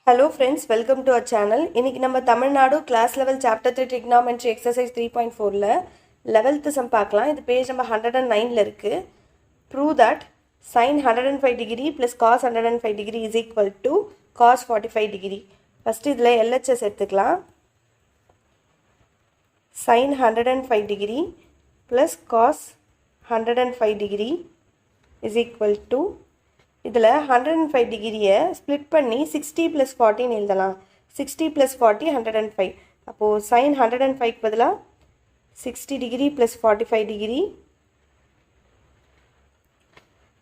Hello friends, welcome to our channel. இன்னைக்கு நம்ம Tamil Nadu class level chapter 3 trigonometry exercise 3.4ல 11th sum பார்க்கலாம். இது பேஜ் நம்பர் 109ல இருக்கு. Prove that sin 105 degree plus cos 105 degree is equal to cos 45 degree. First இதுல LHS எடுத்துக்கலாம். sin 105 degree plus cos 105 degree is equal to இதில் 105 டிகிரியை split பண்ணி 60 + 40 எழுதலாம். 60 + 40 105. அப்போது sin 105க்கு பதிலாக 60 டிகிரி + 45 டிகிரி.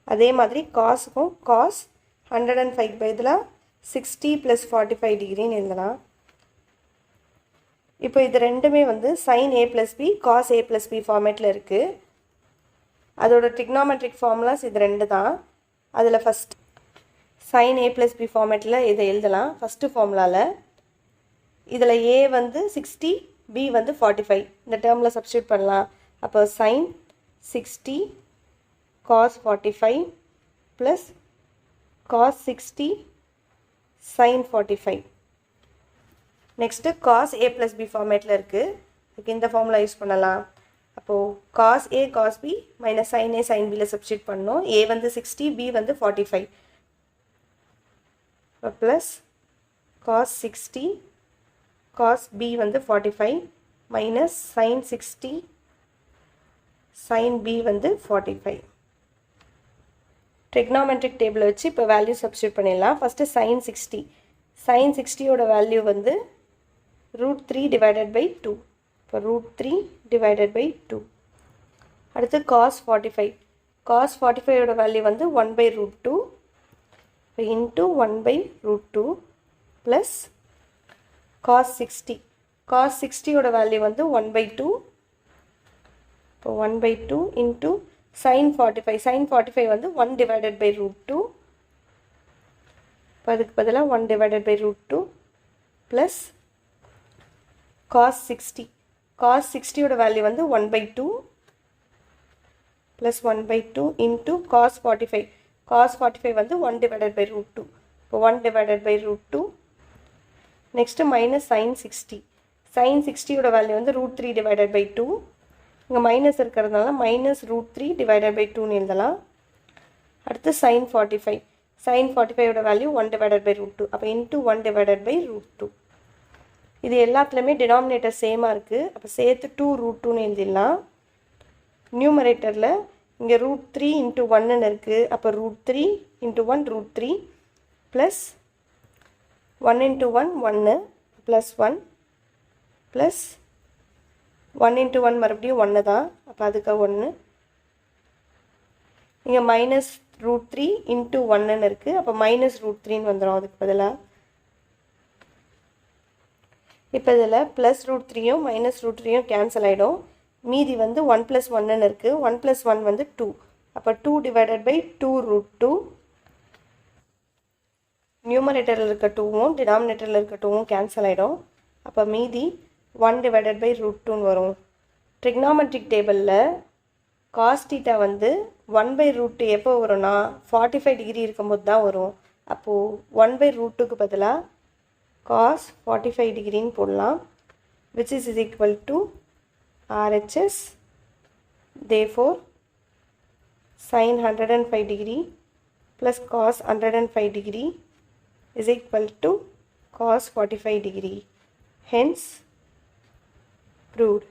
அதே மாதிரி காஸுக்கும் cos 105க்கு பதிலாக 60 + 45 டிகிரின்னு எழுதலாம். இப்போ இது ரெண்டுமே வந்து sin a + b cos a + b ஃபார்மேட்டில் இருக்குது. அதோட ட்ரிக்னாமெட்ரிக் ஃபார்முலாஸ் இது ரெண்டு தான். அதில் ஃபஸ்ட் sin a + b ஃபார்மேட்டில் இதை எழுதலாம். ஃபஸ்ட்டு ஃபார்முலாவில் இதில் a வந்து 60 b வந்து 45 இந்த டேர்மில் சப்ஸ்டியூட் பண்ணலாம். அப்போ sin 60 cos 45 plus cos 60 sin 45. Next cos a + b ஃபார்மேட்டில் இருக்குது. இதுக்கு இந்த ஃபார்முலா யூஸ் பண்ணலாம். அப்போது cos a cos b minus sin a sin bல சப்ஸ்டியூட் பண்ணோம். a வந்து 60 b வந்து 45 ப்ளஸ் cos 60 cos b வந்து 45 மைனஸ் sin 60 sin b வந்து 45. ட்ரிக்னாமெட்ரிக் டேபிளை வச்சு இப்போ வேல்யூ சப்ஸ்டியூட் பண்ணிடலாம். ஃபஸ்ட்டு sin 60 sin 60யோட வேல்யூ வந்து √3 / 2. இப்போ √3 / 2. அடுத்து cos 45 cos 45யோட வேல்யூ வந்து 1/√2 இப்போ இன்ட்டு 1/√2 ப்ளஸ் cos 60யோட வேல்யூ வந்து 1/2 இப்போ 1/2 இன்ட்டு sin 45 வந்து 1/√2 இப்போ அதுக்கு பதிலாக 1/√2 ப்ளஸ் cos 60யோட வேல்யூ வந்து 1/2 ப்ளஸ் 1/2 இன்ட்டு cos 45 வந்து 1/√2 இப்போ 1/√2 நெக்ஸ்ட்டு மைனஸ் sin 60யோட வேல்யூ வந்து √3 / 2 இங்கே மைனஸ் இருக்கிறதுனால மைனஸ் √3 / 2ன்னு எழுதலாம். அடுத்து sin 45யோட வேல்யூ 1/√2 அப்போ இன்ட்டு 1/√2. இது எல்லாத்துலேயுமே டினாமினேட்டர் சேமாக இருக்குது. அப்போ சேர்த்து 2√2ன்னு எழுதிடலாம். நியூமரேட்டரில் இங்கே √3 × 1ன்னு இருக்குது. அப்போ √3 × 1 √3 ப்ளஸ் 1 × 1 1 ப்ளஸ் 1 ப்ளஸ் 1 × 1 மறுபடியும் 1 தான். அப்போ அதுக்கு 1 இங்கே மைனஸ் √3 × 1ன்னு இருக்குது. அப்போ மைனஸ் √3ன்னு வந்துடும் அதுக்கு பதிலாக. இப்போ இதில் ப்ளஸ் √3யும் மைனஸ் √3யும் கேன்சல் ஆகிடும். மீதி வந்து 1 + 1ன்னு இருக்குது. 1 + 1 வந்து 2. அப்போ 2 / 2√2 நியூமரேட்டரில் இருக்க 2வும் டினாமினேட்டரில் இருக்க 2வும் கேன்சல் ஆகிடும். அப்போ மீதி 1 / √2ன்னு வரும். ட்ரிக்னாமெட்ரிக் டேபிளில் cos θ வந்து 1/√2 எப்போ வரும்னா 45 டிகிரி இருக்கும்போது தான் வரும். அப்போது 1/√2க்கு பதிலாக cos 45 டிகிரின்னு போடலாம். which is equal to RHS. therefore sin 105 degree plus cos 105 degree is equal to cos 45 degree. Hence proved.